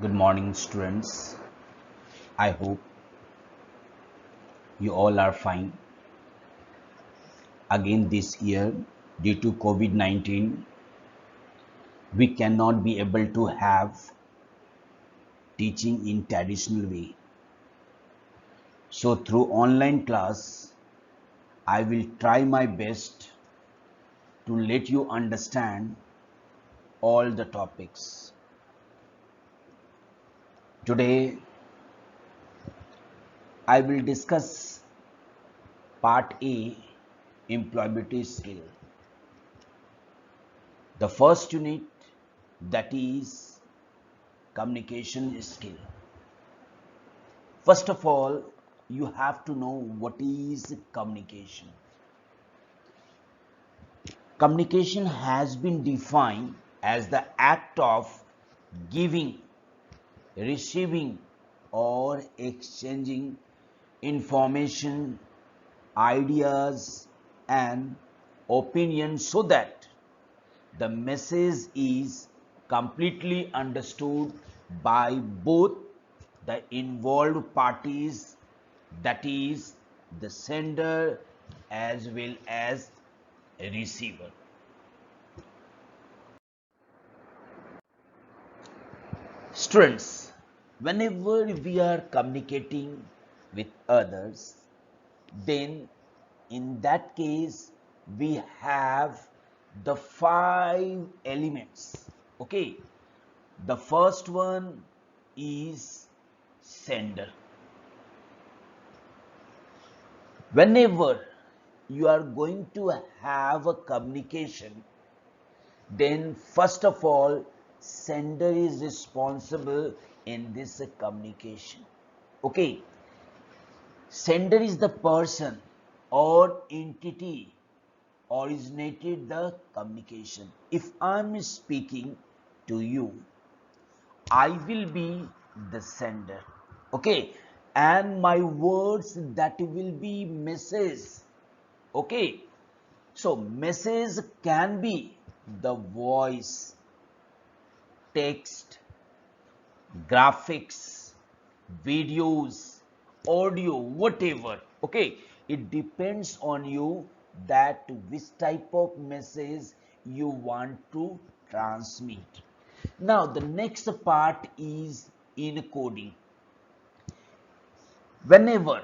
Good morning, students. I hope you all are fine. Again, this year, due to COVID 19, we cannot be able to have teaching in traditional way. So, through online class, I will try my best to let you understand all the topics. Today, I will discuss part A, employability skill. The first unit, that is communication skill. First of all, you have to know what is communication. Communication has been defined as the act of giving, receiving, or exchanging information, ideas, and opinions so that the message is completely understood by both the involved parties, that is the sender as well as a receiver. Students, whenever we are communicating with others, then in that case we have the five elements. Okay, the first one is sender. Whenever you are going to have a communication, then first of all, sender is responsible in this communication. Okay, sender is the person or entity originated the communication. If I'm speaking to you, I will be the sender. Okay, and my words, that will be message. Okay, so message can be the voice, text, graphics, videos, audio, whatever. Okay, it depends on you that which type of message you want to transmit. Now the next part is encoding. Whenever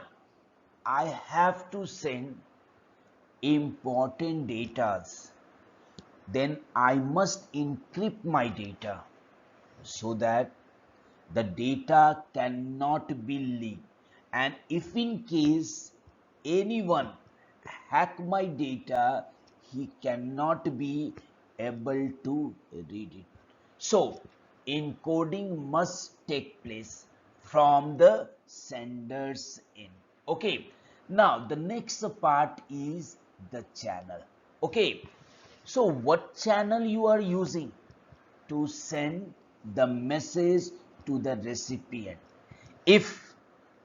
I have to send important data, then I must encrypt my data so that the data cannot be leaked. And if in case anyone hack my data, he cannot be able to read it. So encoding must take place from the sender's end. Okay, now the next part is the channel. Okay, so what channel you are using to send the message to the recipient? If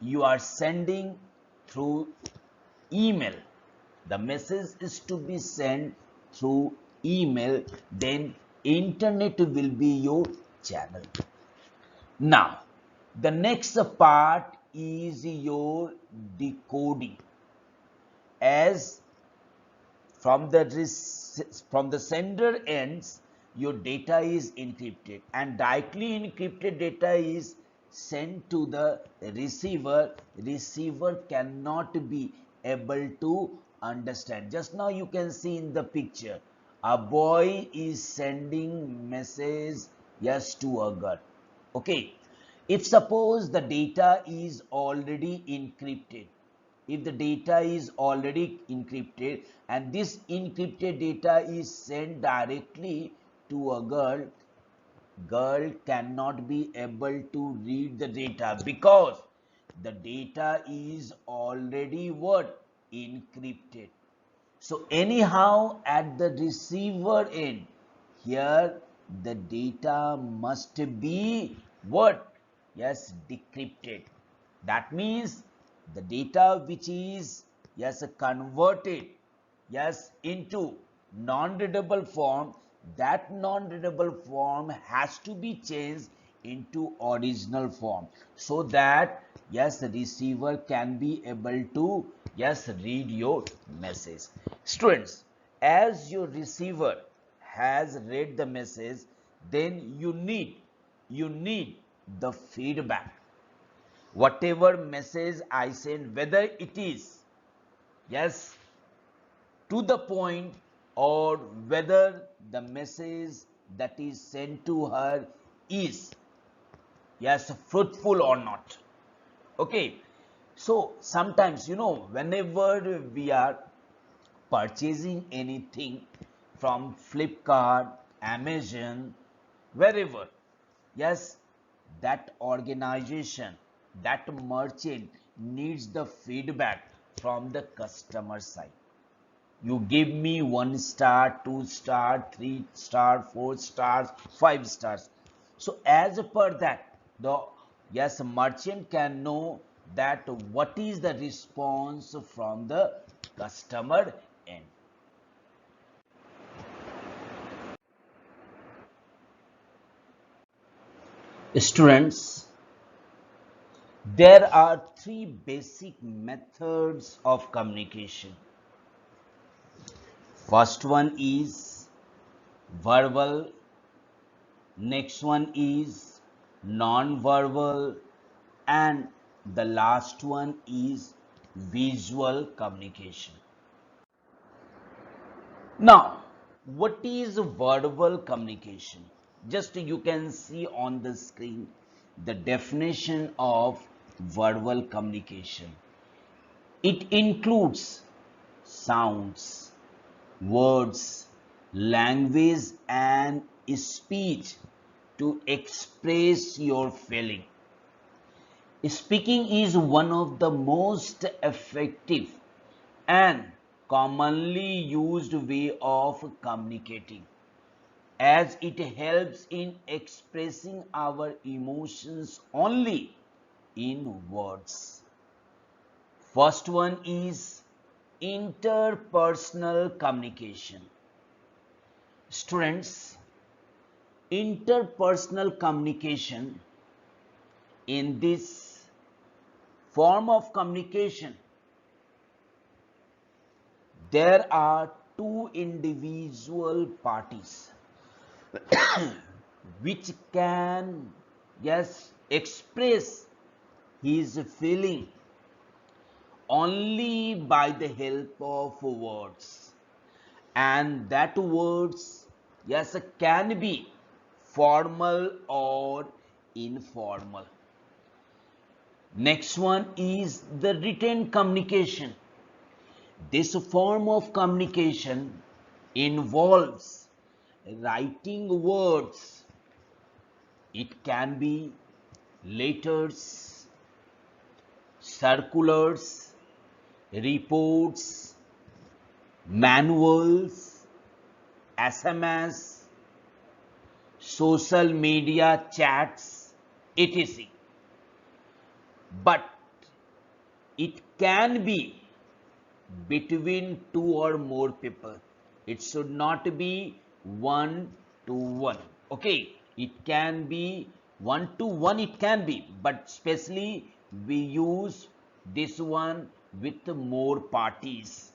you are sending through email, the message is to be sent through email, then internet will be your channel. Now the next part is your decoding. As from the sender ends, your data is encrypted, and directly encrypted data is sent to the receiver cannot be able to understand. Just now you can see in the picture, a boy is sending message, yes, to a girl. Okay, if suppose the data is already encrypted, if the data is already encrypted and this encrypted data is sent directly to a girl, girl cannot be able to read the data because the data is already what? Encrypted. So anyhow at the receiver end, here the data must be what? Yes, decrypted. That means the data which is, yes, converted, yes, into non-readable form, that non-readable form has to be changed into original form, so that yes, the receiver can be able to yes, read your message. Students, as your receiver has read the message, then you need the feedback. Whatever message I send, whether it is yes, to the point, or whether the message that is sent to her is yes, fruitful or not. Okay, so sometimes whenever we are purchasing anything from Flipkart, Amazon, wherever, yes, that organization, that merchant needs the feedback from the customer side. You give me 1 star, 2 star, 3 star, 4 stars, 5 stars. So as per that, the yes, merchant can know that what is the response from the customer end. Students, there are three basic methods of communication. First one is verbal, next one is non-verbal, and the last one is visual communication. Now, what is verbal communication? Just you can see on the screen the definition of verbal communication. It includes sounds, words, language, and speech to express your feeling. Speaking is one of the most effective and commonly used way of communicating, as it helps in expressing our emotions only in words. First one is interpersonal communication. Students, interpersonal communication, in this form of communication, there are two individual parties which can yes, express his feeling only by the help of words, and that words yes, can be formal or informal. Next one is the written communication. This form of communication involves writing words. It can be letters, circulars, reports, manuals, SMS, social media chats, etc. But it can be between two or more people. It should not be one to one. Okay, it can be one to one, it can be, but especially we use this one with more parties.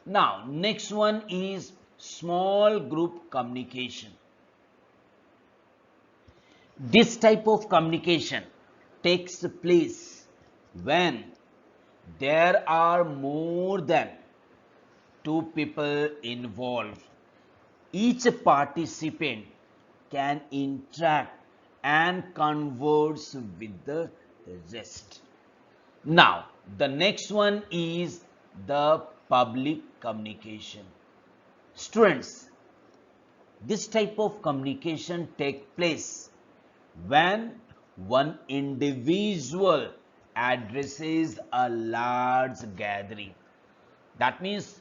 Now, next one is small group communication. This type of communication takes place when there are more than two people involved. Each participant can interact and converse with the rest. Now, the next one is the public communication. Students, this type of communication takes place when one individual addresses a large gathering. That means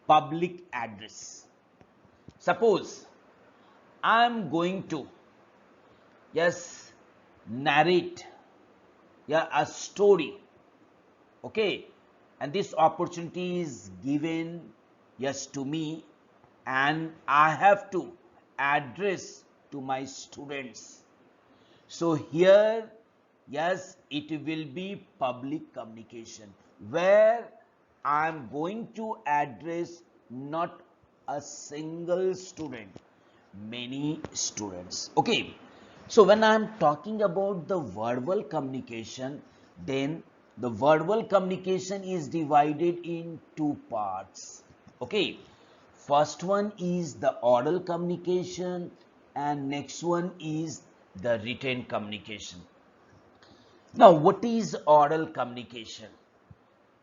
public address. Suppose I am going to yes, narrate a story. Okay, and this opportunity is given yes to me, and I have to address to my students. So here, yes, it will be public communication, where I am going to address not a single student, many students. Okay, so when I am talking about the verbal communication, then the verbal communication is divided in two parts. Okay, first one is the oral communication, and next one is the written communication. Now, what is oral communication?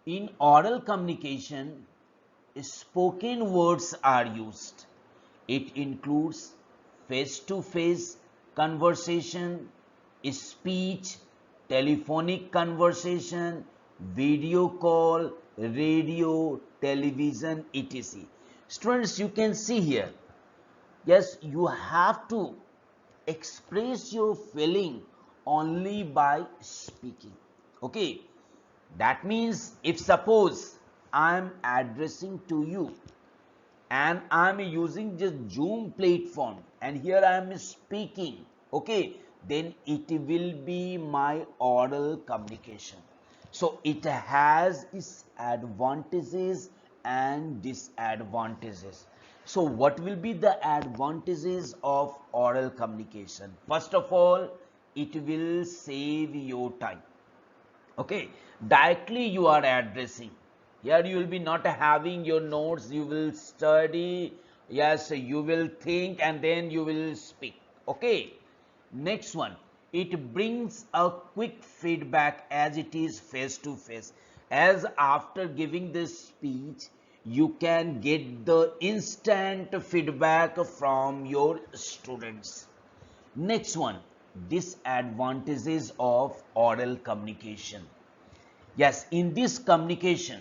In oral communication, spoken words are used. It includes face-to-face conversation, speech, telephonic conversation, video call, radio, television, etc. Students, you can see here, yes, you have to express your feeling only by speaking. Okay, that means if suppose I am addressing to you and I am using just Zoom platform and here I am speaking, okay, then it will be my oral communication. So it has its advantages and disadvantages. So what will be the advantages of oral communication? First of all, it will save your time. Okay, directly you are addressing. Here you will be not having your notes, you will study, yes, you will think and then you will speak. Okay, next one, it brings a quick feedback as it is face to face. As after giving this speech, you can get the instant feedback from your students. Next one, disadvantages of oral communication. Yes, in this communication,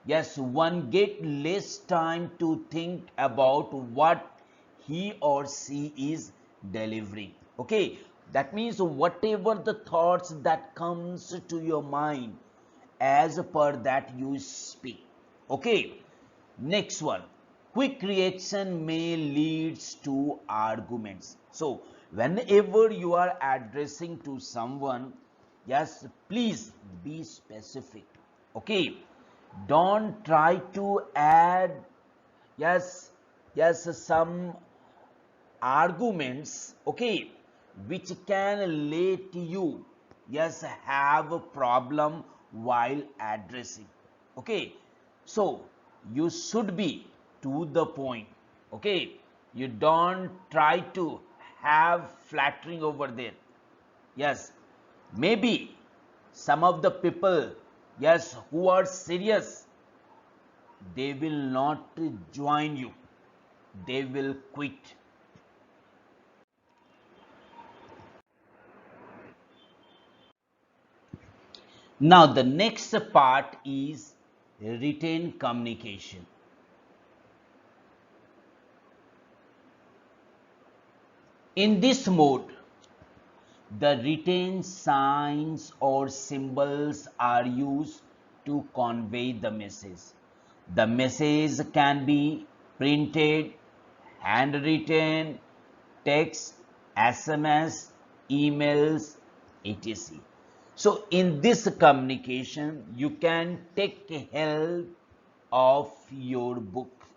yes, one get less time to think about what he or she is delivering. Okay, that means whatever the thoughts that comes to your mind, as per that you speak. Okay, next one, quick reaction may leads to arguments. So whenever you are addressing to someone, yes, please be specific. Okay, don't try to add, yes, some arguments, okay, which can let you, yes, have a problem while addressing. Okay, so you should be to the point. Okay, you don't try to have flattering over there. Yes, maybe some of the people, yes, who are serious, they will not join you, they will quit. Now the next part is written communication. In this mode, the written signs or symbols are used to convey the message. The message can be printed, handwritten, text, SMS, emails, etc. So in this communication, you can take help of your book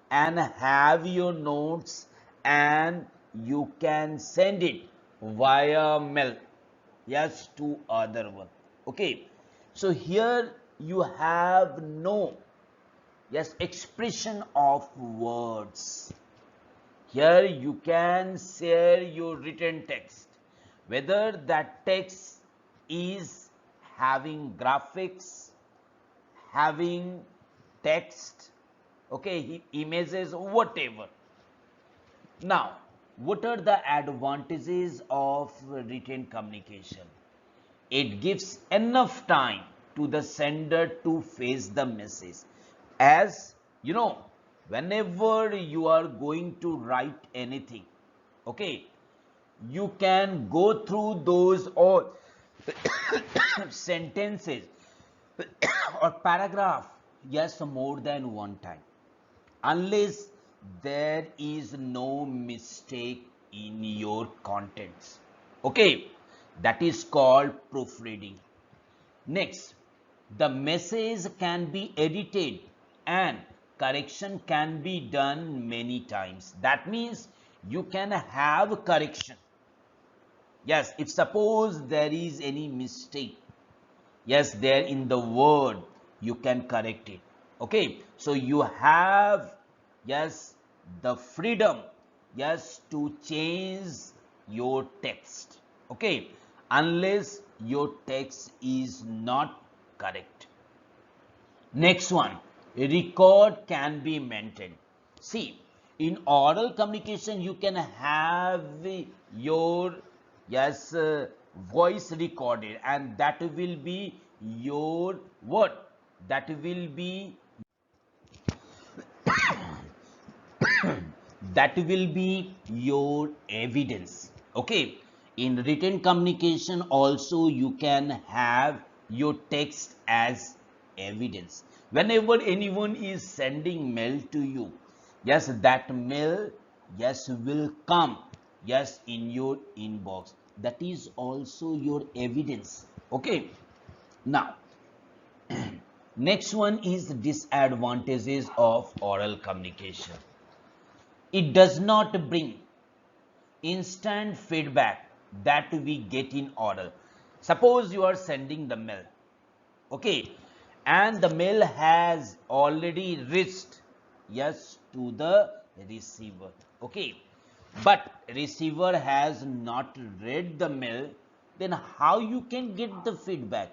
and have your notes, and you can send it via mail, yes, to other one. Okay, so here you have no, yes, expression of words. Here you can share your written text, whether that text is having graphics, having text, okay, images, whatever. Now, what are the advantages of written communication? It gives enough time to the sender to face the message. As you know, whenever you are going to write anything, okay, you can go through those all sentences or paragraph, yes, more than one time, unless there is no mistake in your contents. Okay, that is called proofreading. Next, the message can be edited and correction can be done many times. That means you can have correction. Yes, if suppose there is any mistake, yes, there in the word, you can correct it. Okay, so you have, yes, the freedom, yes, to change your text. Okay, unless your text is not correct. Next one, record can be maintained. See, in oral communication, you can have your, yes, voice recorded, and that will be your what? That will be that will be your evidence. Okay, in written communication also you can have your text as evidence. Whenever anyone is sending mail to you, yes, that mail, yes, will come, yes, in your inbox. That is also your evidence. Okay, now next one is disadvantages of oral communication. It does not bring instant feedback that we get in oral. Suppose you are sending the mail, okay, and the mail has already reached, yes, to the receiver, okay, but receiver has not read the mail, then how you can get the feedback?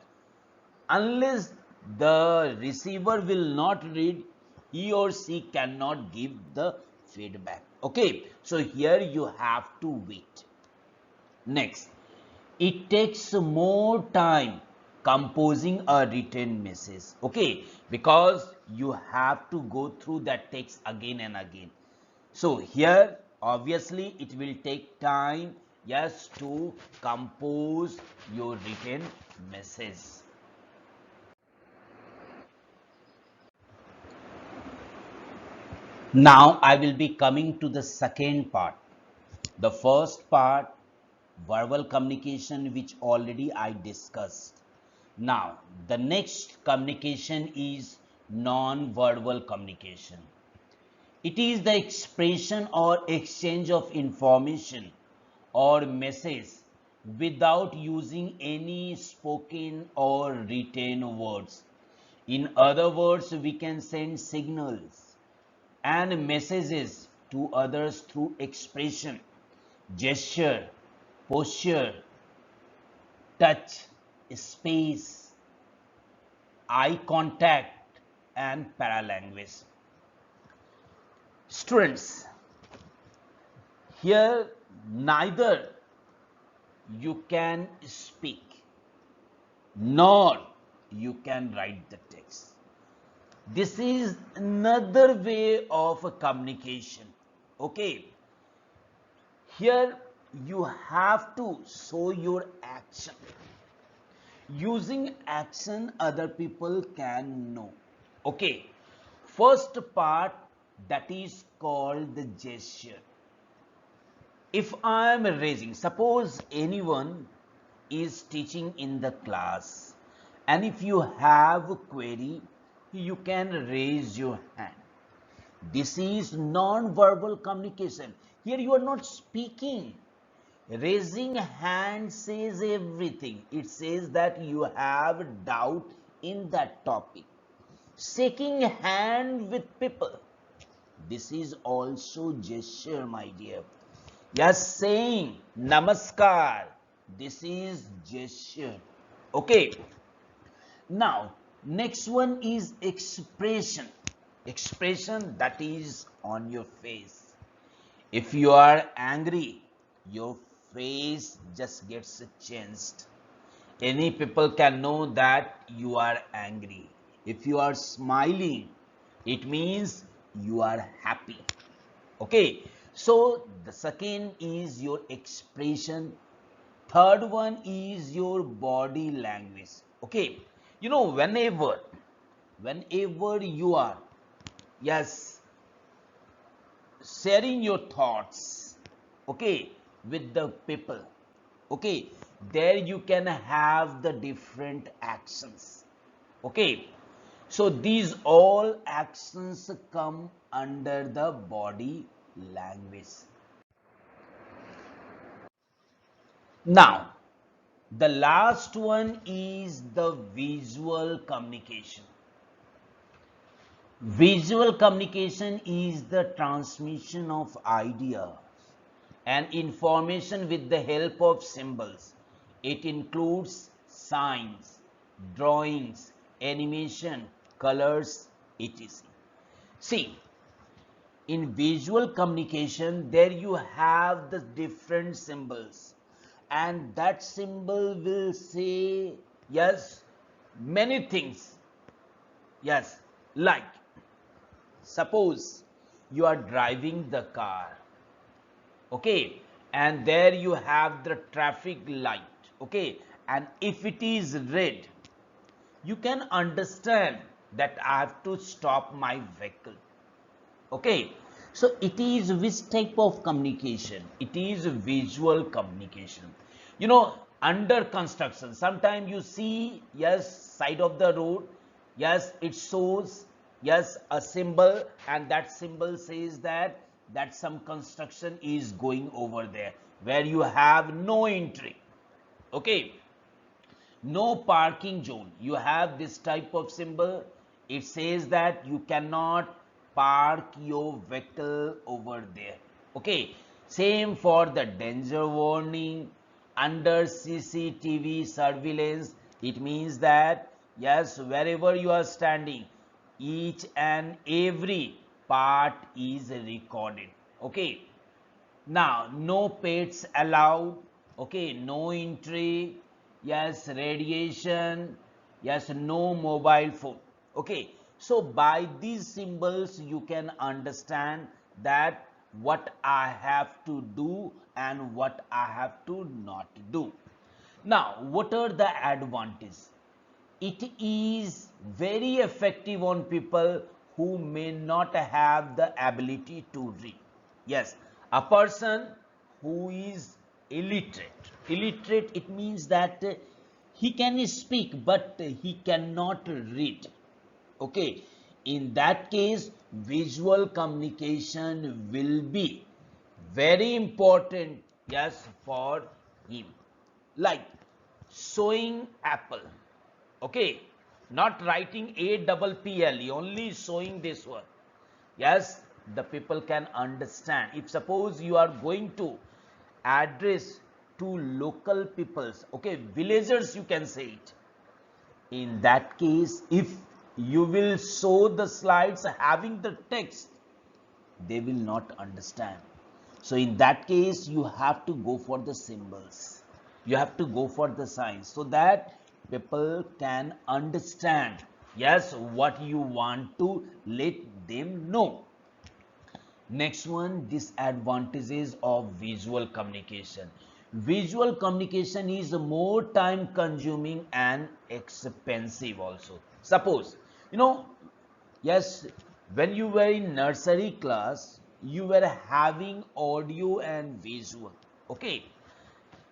Unless the receiver will not read, he or she cannot give the feedback. Okay, so here you have to wait. Next, it takes more time composing a written message. Okay, because you have to go through that text again and again. So here obviously it will take time, yes, to compose your written message. Now I will be coming to the second part. The first part, verbal communication, which already I discussed. Now, the next communication is non-verbal communication. It is the expression or exchange of information or message without using any spoken or written words. In other words, we can send signals and messages to others through expression, gesture, posture, touch, space, eye contact, and paralanguage. Students, here neither you can speak nor you can write the text. This is another way of communication. Okay, here you have to show your action. Using action, other people can know. Okay, first part, that is called the gesture. If I am raising, suppose anyone is teaching in the class, and if you have a query, you can raise your hand. This is non-verbal communication. Here you are not speaking. Raising hand says everything. It says that you have doubt in that topic. Shaking hand with people, this is also gesture, my dear. Yes, saying namaskar, this is gesture. Okay, now next one is expression. Expression, that is on your face. If you are angry, your face just gets changed. Any people can know that you are angry. If you are smiling, it means you are happy. Okay, so the second is your expression. Third one is your body language. Okay, you know, whenever you are, yes, sharing your thoughts, okay, with the people, Okay, there you can have the different actions. Okay, so these all actions come under the body language. Now, the last one is the visual communication. Visual communication is the transmission of ideas and information with the help of symbols. It includes signs, drawings, animation, colors, etc. See, in visual communication, there you have the different symbols, and that symbol will say, yes, many things. Yes, like suppose you are driving the car, okay, and there you have the traffic light, okay, and if it is red, you can understand that I have to stop my vehicle. Okay, so it is which type of communication? It is visual communication. Under construction, sometimes you see, yes, side of the road, yes, it shows, yes, a symbol, and that symbol says that some construction is going over there, where you have no entry. Okay, no parking zone, you have this type of symbol. It says that you cannot park your vehicle over there. Okay, same for the danger warning under CCTV surveillance. It means that, yes, wherever you are standing, each and every part is recorded. Okay, now, no pets allowed. Okay, no entry. Yes, radiation. Yes, no mobile phone. Okay, so by these symbols, you can understand that what I have to do and what I have to not do. Now, what are the advantages? It is very effective on people who may not have the ability to read. Yes, a person who is illiterate. Illiterate, it means that he can speak but he cannot read. Okay, in that case, visual communication will be very important, yes, for him. Like showing apple. Okay, not writing a double ple, only showing this one. Yes, the people can understand. If suppose you are going to address to local peoples, okay, villagers, you can say it. In that case, if you will show the slides having the text, they will not understand. So in that case, you have to go for the symbols. You have to go for the signs so that people can understand, yes, what you want to let them know. Next one, disadvantages of visual communication. Visual communication is more time consuming and expensive also. Suppose, yes, when you were in nursery class, you were having audio and visual. Okay.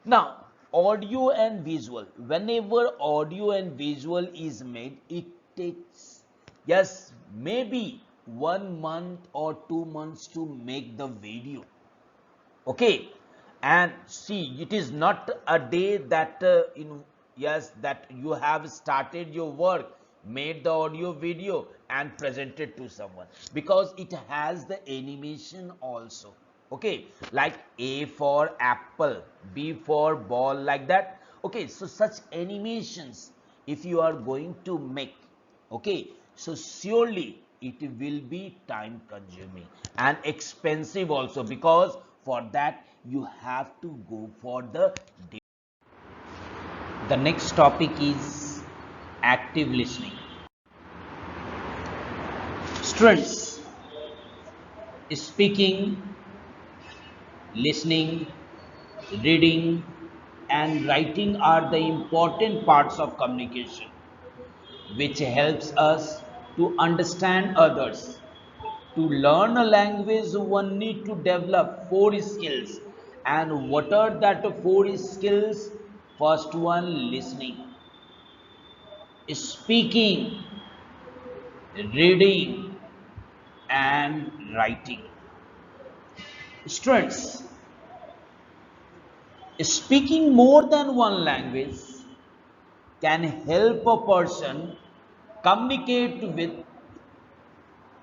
Now, audio and visual, whenever audio and visual is made, it takes, yes, maybe 1 month or 2 months to make the video. Okay, and see, it is not a day that yes, that you have started your work, made the audio video and presented to someone, because it has the animation also. Okay, like A for apple, B for ball, like that. Okay, so such animations, if you are going to make, okay, so surely it will be time consuming and expensive also, because for that you have to go for the next topic is active listening. Students, speaking, listening, reading, and writing are the important parts of communication, which helps us to understand others. To learn a language, one need to develop four skills, And what are that four skills? First one, listening, speaking, reading, and writing. Students, speaking more than one language can help a person communicate with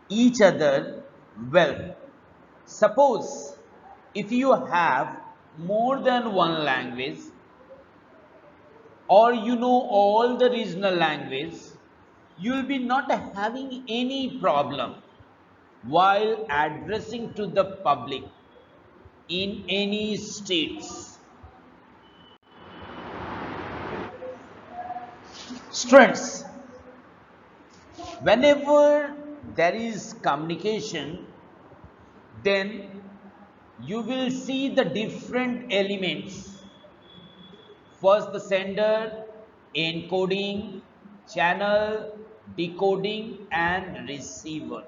each other well. Suppose if you have more than one language or you know all the regional language, you will be not having any problem while addressing to the public in any states. Students, whenever there is communication, then you will see the different elements. First, the sender, encoding, channel, decoding, and receiver.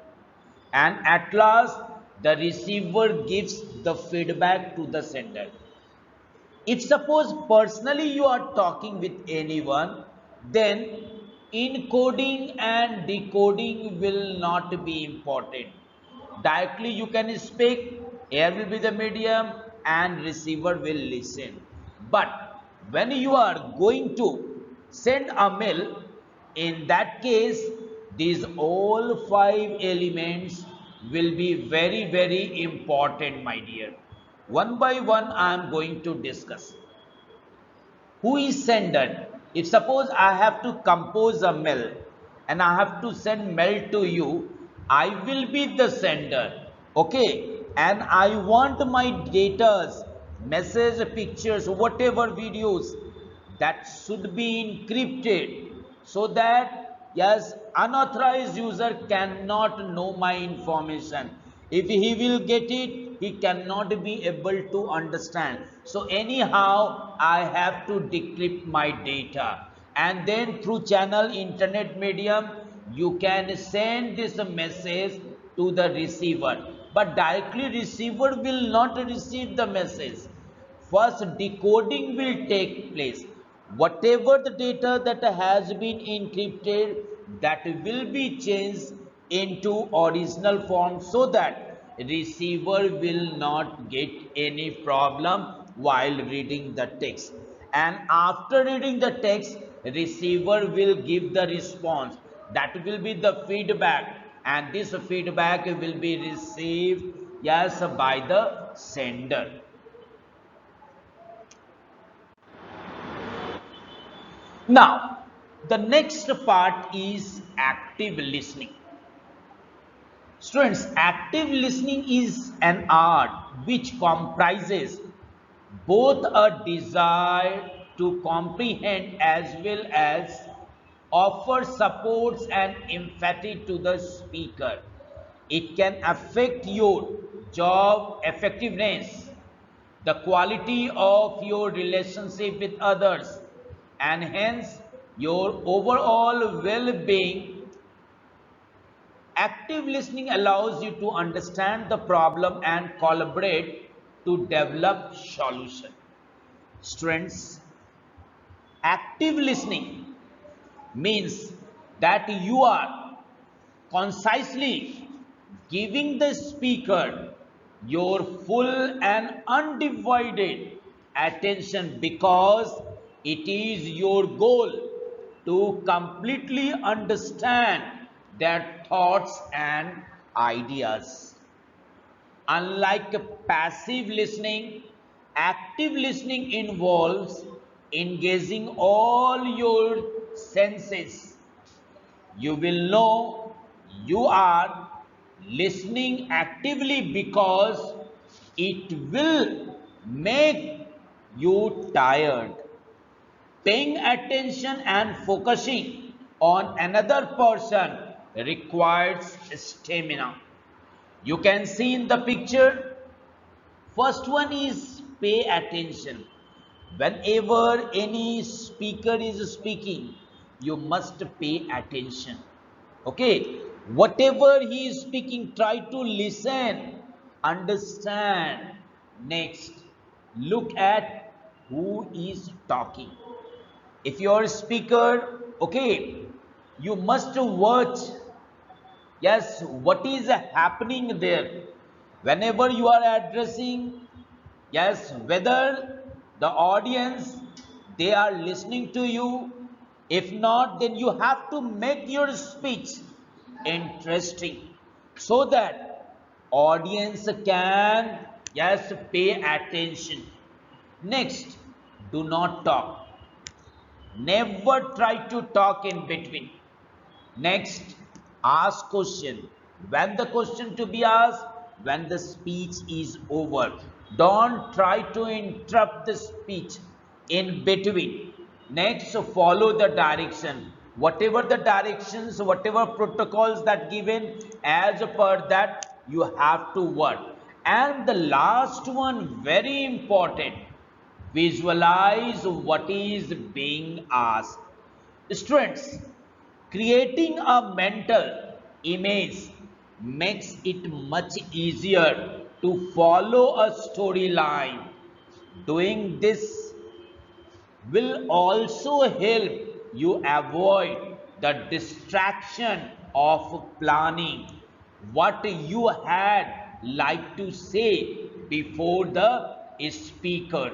And at last, the receiver gives the feedback to the sender. If suppose personally you are talking with anyone, then encoding and decoding will not be important. Directly you can speak, air will be the medium and receiver will listen. But when you are going to send a mail, in that case, these all five elements will be very important, my dear. One by one, I am going to discuss. Who is sender? If suppose I have to compose a mail and I have to send mail to you, I will be the sender. Okay, and I want my data, message, pictures, whatever videos that should be encrypted so that yes, unauthorized user cannot know my information. If he will get it, he cannot be able to understand. So anyhow I have to decrypt my data, and then through channel internet medium you can send this message to the receiver, but directly receiver will not receive the message. First decoding will take place. Whatever the data that has been encrypted, that will be changed into original form so that receiver will not get any problem while reading the text. And after reading the text, receiver will give the response. That will be the feedback, and this feedback will be received yes by the sender. Now, the next part is active listening. Students, active listening is an art which comprises both a desire to comprehend as well as offer supports and empathy to the speaker. It can affect your job effectiveness, the quality of your relationship with others, and hence your overall well being. Active listening allows you to understand the problem and collaborate to develop solution. Strengths. Active listening means that you are concisely giving the speaker your full and undivided attention because it is your goal to completely understand their thoughts and ideas. Unlike passive listening, active listening involves engaging all your senses. You will know you are listening actively because it will make you tired. Paying attention and focusing on another person requires stamina. You can see in the picture, first one is pay attention. Whenever any speaker is speaking, you must pay attention. Okay, whatever he is speaking, try to listen, understand. Next, look at who is talking. If you're a speaker, okay, you must watch, yes, what is happening there. Whenever you are addressing, yes, whether the audience they are listening to you. If not, then you have to make your speech interesting so that audience can, yes, pay attention. Next, do not talk. Never try to talk in between. Next, ask question. When the question to be asked, when the speech is over. Don't try to interrupt the speech in between. Next, follow the direction. Whatever the directions, whatever protocols that given, as per that you have to work. And the last one, very important, visualize what is being asked. Students, creating a mental image makes it much easier to follow a storyline. Doing this will also help you avoid the distraction of planning what you had like to say before the speaker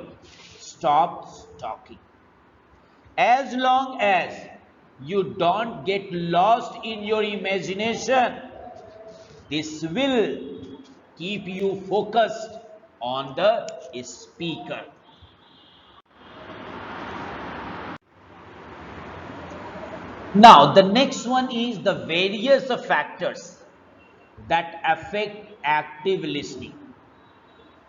stops talking. As long as you don't get lost in your imagination, this will keep you focused on the speaker. Now, the next one is the various factors that affect active listening.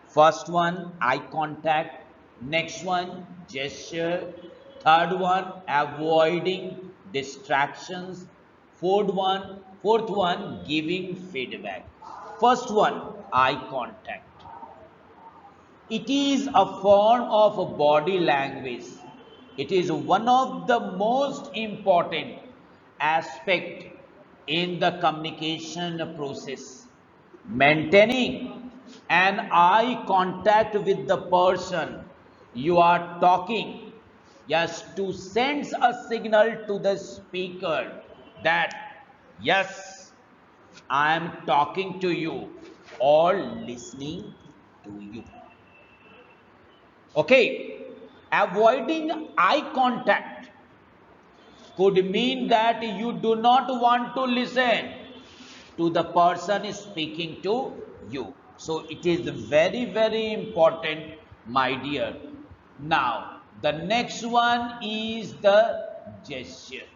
First one, eye contact. Next one, gesture. Third one, avoiding distractions. Fourth one, giving feedback. First one, eye contact. It is a form of body language. It is one of the most important aspect in the communication process. Maintaining an eye contact with the person you are talking, yes, to sends a signal to the speaker that yes, I am talking to you or listening to you. Okay, avoiding eye contact could mean that you do not want to listen to the person speaking to you. So it is very, very important, my dear. Now, the next one is the gesture.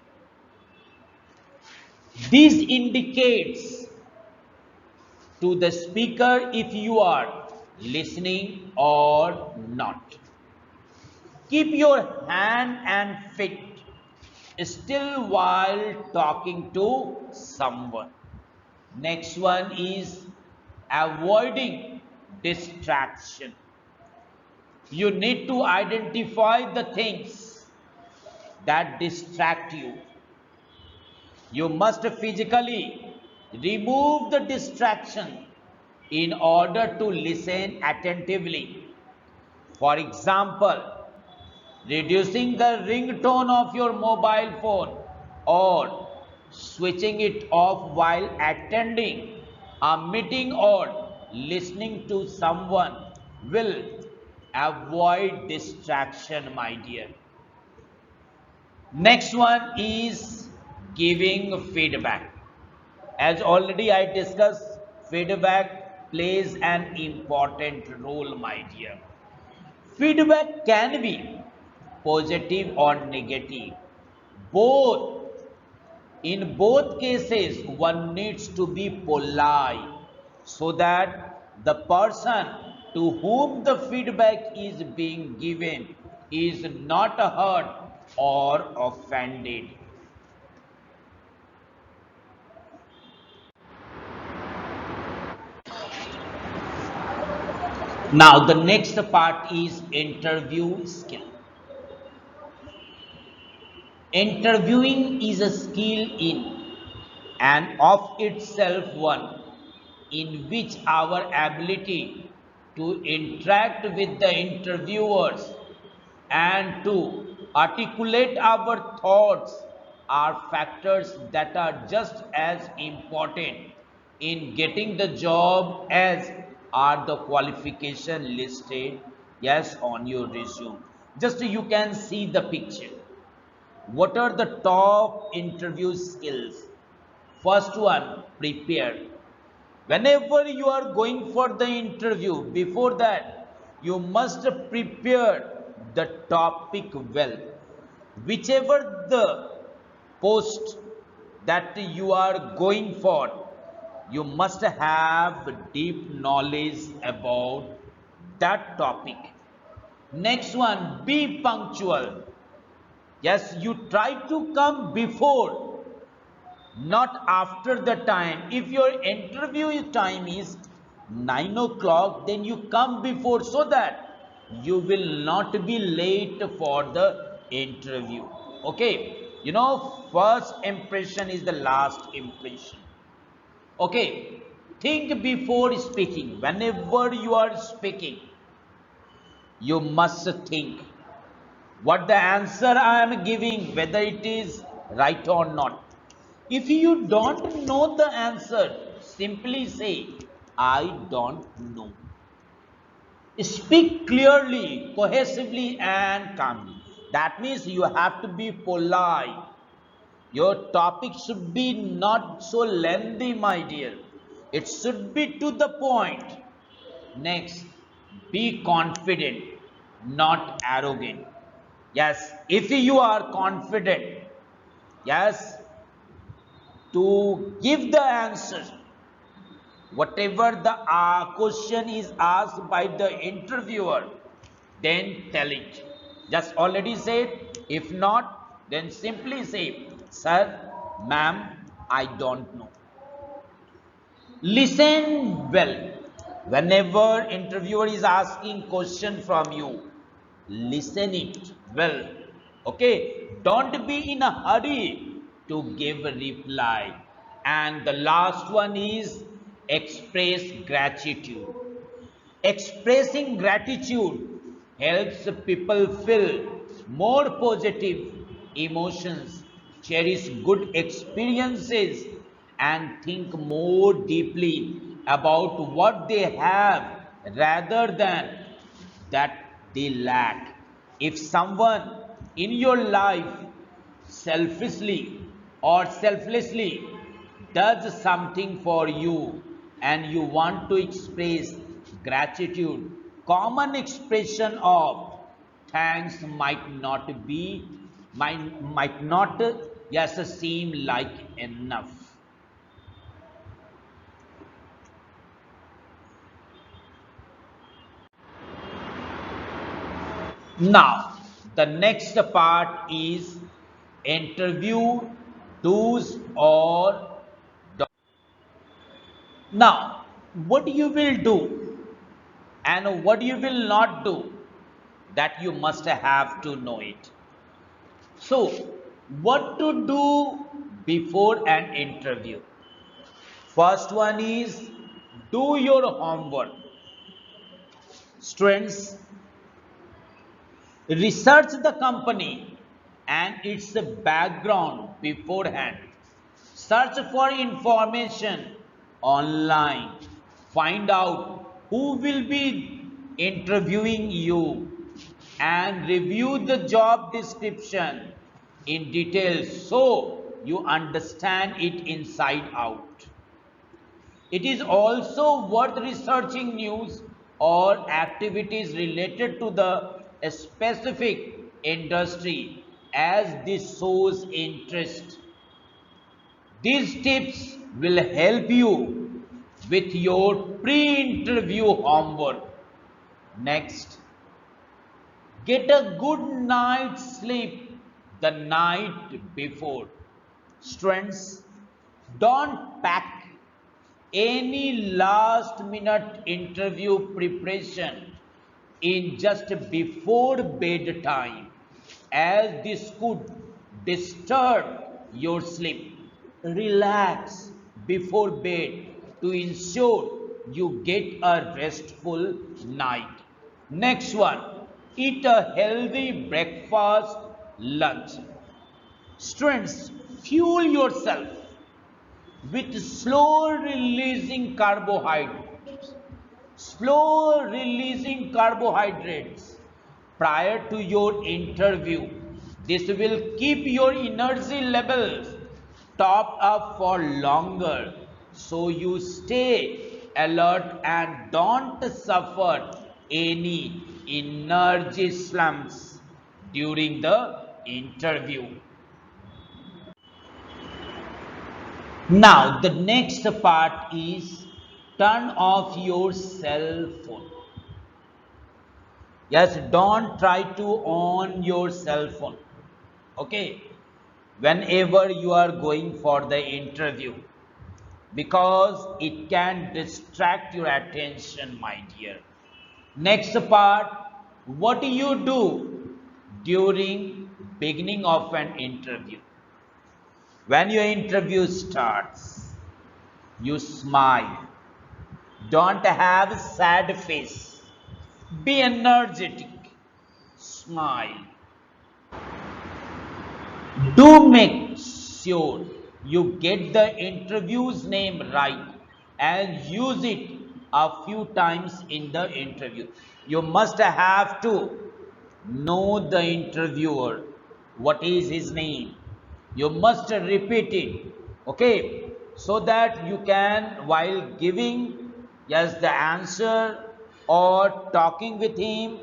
This indicates to the speaker if you are listening or not. Keep your hand and feet still while talking to someone. Next one is avoiding distraction. You need to identify the things that distract you. You must physically remove the distraction in order to listen attentively. For example, reducing the ringtone of your mobile phone or switching it off while attending a meeting or listening to someone will avoid distraction, my dear. Next one is giving feedback. As already I discussed, feedback plays an important role, my dear. Feedback can be positive or negative. Both, in both cases, one needs to be polite so that the person to whom the feedback is being given is not hurt or offended. Now, the next part is interview skill. Interviewing is a skill in and of itself one in which our ability to interact with the interviewers and to articulate our thoughts are factors that are just as important in getting the job as are the qualification listed, yes, on your resume. Just you can see the picture. What are the top interview skills? First one, prepare. Whenever you are going for the interview, before that, you must prepare the topic well. Whichever the post that you are going for, you must have deep knowledge about that topic. Next one, be punctual. Yes, you try to come before, not after the time. If your interview time is 9 o'clock, then you come before so that you will not be late for the interview. Okay, first impression is the last impression. Okay, think before speaking. Whenever you are speaking, you must think what the answer I am giving, whether it is right or not. If you don't know the answer, simply say, I don't know. Speak clearly, cohesively, and calmly. That means you have to be polite. Your topic should be not so lengthy, my dear. It should be to the point. Next, be confident, not arrogant. Yes, if you are confident, yes, to give the answer, whatever the question is asked by the interviewer, then tell it. Just already said. If not, then simply say, sir, ma'am, I don't know. Listen well. Whenever interviewer is asking question from you, listen it well. Okay, don't be in a hurry to give a reply. And the last one is express gratitude. Expressing gratitude helps people feel more positive emotions, cherish good experiences, and think more deeply about what they have rather than that they lack. If someone in your life selfishly or selflessly does something for you and you want to express gratitude, common expression of thanks might not yes seem like enough. Now, the next part is interview do's or don'ts. Now, what you will do and what you will not do, that you must have to know it. So, what to do before an interview? First one is do your homework. Students, research the company and its background beforehand. Search for information online. Find out who will be interviewing you and review the job description in detail so you understand it inside out. It is also worth researching news or activities related to the specific industry as this shows interest. These tips will help you with your pre-interview homework. Next, get a good night's sleep the night before. Students, don't pack any last minute interview preparation in just before bedtime, as this could disturb your sleep. Relax before bed to ensure you get a restful night. Next one, eat a healthy breakfast, lunch. Students, fuel yourself with slow releasing carbohydrates. Slow releasing carbohydrates prior to your interview. This will keep your energy levels topped up for longer so you stay alert and don't suffer any energy slumps during the interview. Now, the next part is turn off your cell phone. Yes, don't try to on your cell phone. Okay, whenever you are going for the interview, because it can distract your attention, my dear. Next part, what do you do during beginning of an interview? When your interview starts, you smile. Don't have sad face. Be energetic. Smile. Do make sure you get the interview's name right and use it a few times in the interview. You must have to know the interviewer. What is his name? You must repeat it. Okay, so that you can, while giving yes the answer or talking with him,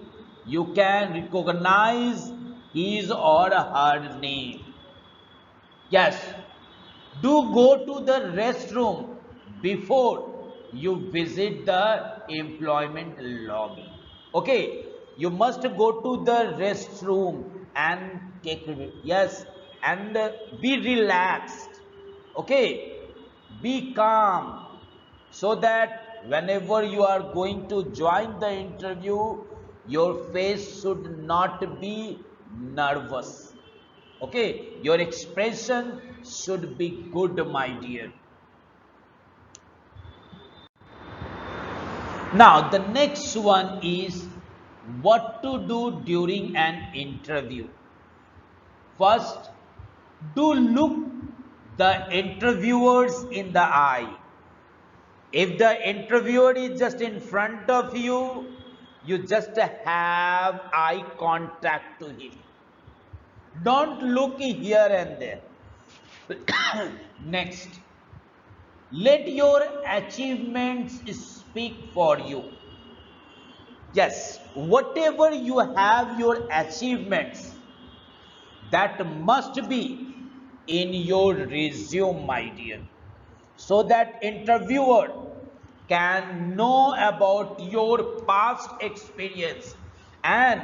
you can recognize his or her name. Yes, do go to the restroom before you visit the employment lobby. Okay, you must go to the restroom and take, yes, and be relaxed. Okay, be calm so that whenever you are going to join the interview, your face should not be nervous. Okay, your expression should be good, my dear. Now the next one is what to do during an interview. First, do look the interviewers in the eye. If the interviewer is just in front of you, you just have eye contact to him. Don't look here and there. Next, let your achievements speak for you. Yes, whatever you have, your achievements, that must be in your resume, my dear, so that interviewer can know about your past experience, and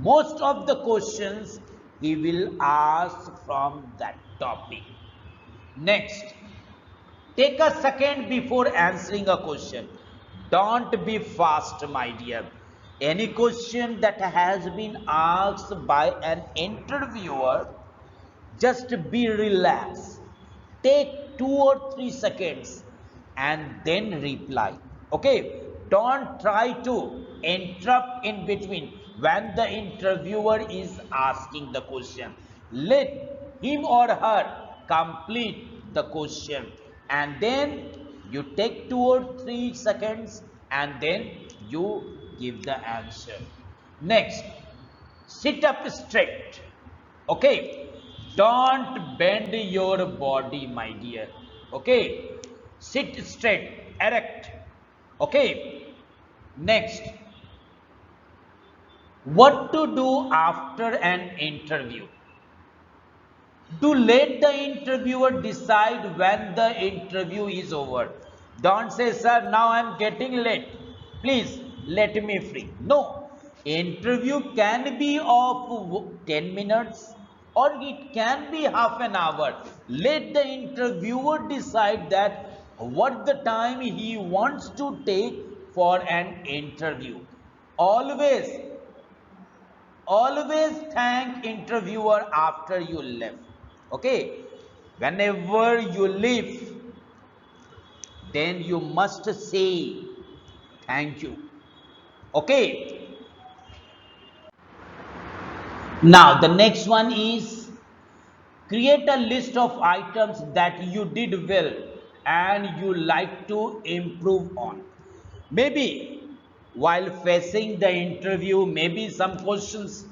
most of the questions he will ask from that topic. Next, take a second before answering a question. Don't be fast, my dear. Any question that has been asked by an interviewer, just be relaxed. Take 2 or 3 seconds and then reply. Okay? Don't try to interrupt in between when the interviewer is asking the question. Let him or her complete the question, and then you take 2 or 3 seconds and then you give the answer. Next, sit up straight. Okay, don't bend your body, my dear. Okay, sit straight, erect. Okay, next, what to do after an interview? Do let the interviewer decide when the interview is over. Don't say, sir, now I'm getting late. Please let me free. No. Interview can be of 10 minutes or it can be half an hour. Let the interviewer decide that what the time he wants to take for an interview. Always, always thank interviewer after you left. Okay, whenever you leave, then you must say thank you. Okay. Now the next one is create a list of items that you did well and you like to improve on. Maybe while facing the interview, maybe some questions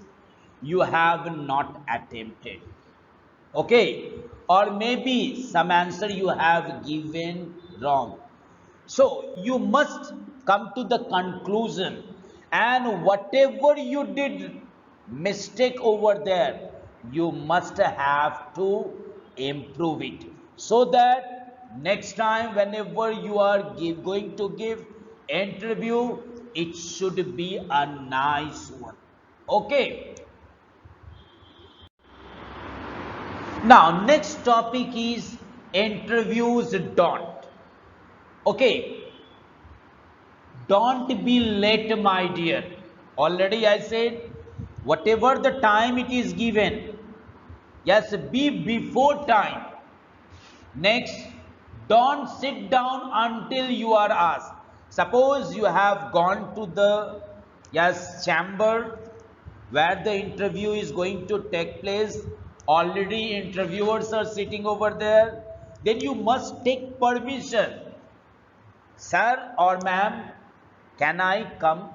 you have not attempted. Okay, or maybe some answer you have given wrong. So you must come to the conclusion, and whatever you did mistake over there, you must have to improve it, so that next time whenever you are going to give interview, it should be a nice one. Okay. Now next topic is interviews don't. Okay, don't be late, my dear. Already I said, whatever the time it is given, yes, be before time. Next, don't sit down until you are asked. Suppose you have gone to the chamber where the interview is going to take place. Already interviewers are sitting over there. Then you must take permission. Sir or ma'am, can I come?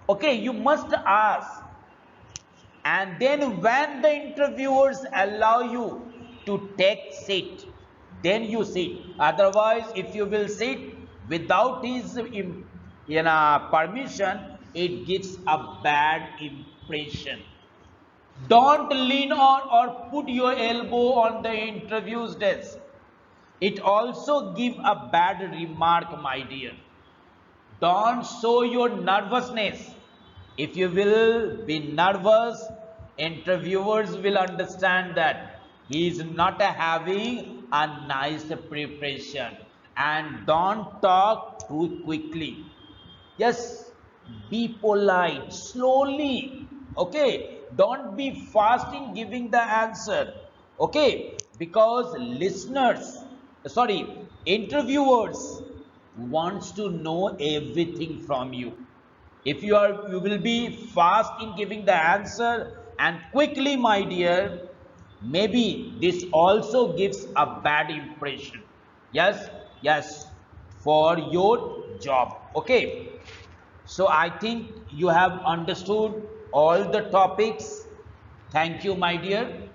Okay, you must ask. And then when the interviewers allow you to take seat, then you sit. Otherwise, if you will sit without his permission, it gives a bad impression. Don't lean on or put your elbow on the interview's desk. It also give a bad remark, my dear. Don't show your nervousness. If you will be nervous, interviewers will understand that he is not having a nice preparation. And don't talk too quickly. Yes, be polite, slowly. Okay, don't be fast in giving the answer. Okay, because interviewers wants to know everything from you. If you will be fast in giving the answer and quickly, my dear, maybe this also gives a bad impression. Yes, yes, for your job. Okay. So I think you have understood all the topics. Thank you, my dear.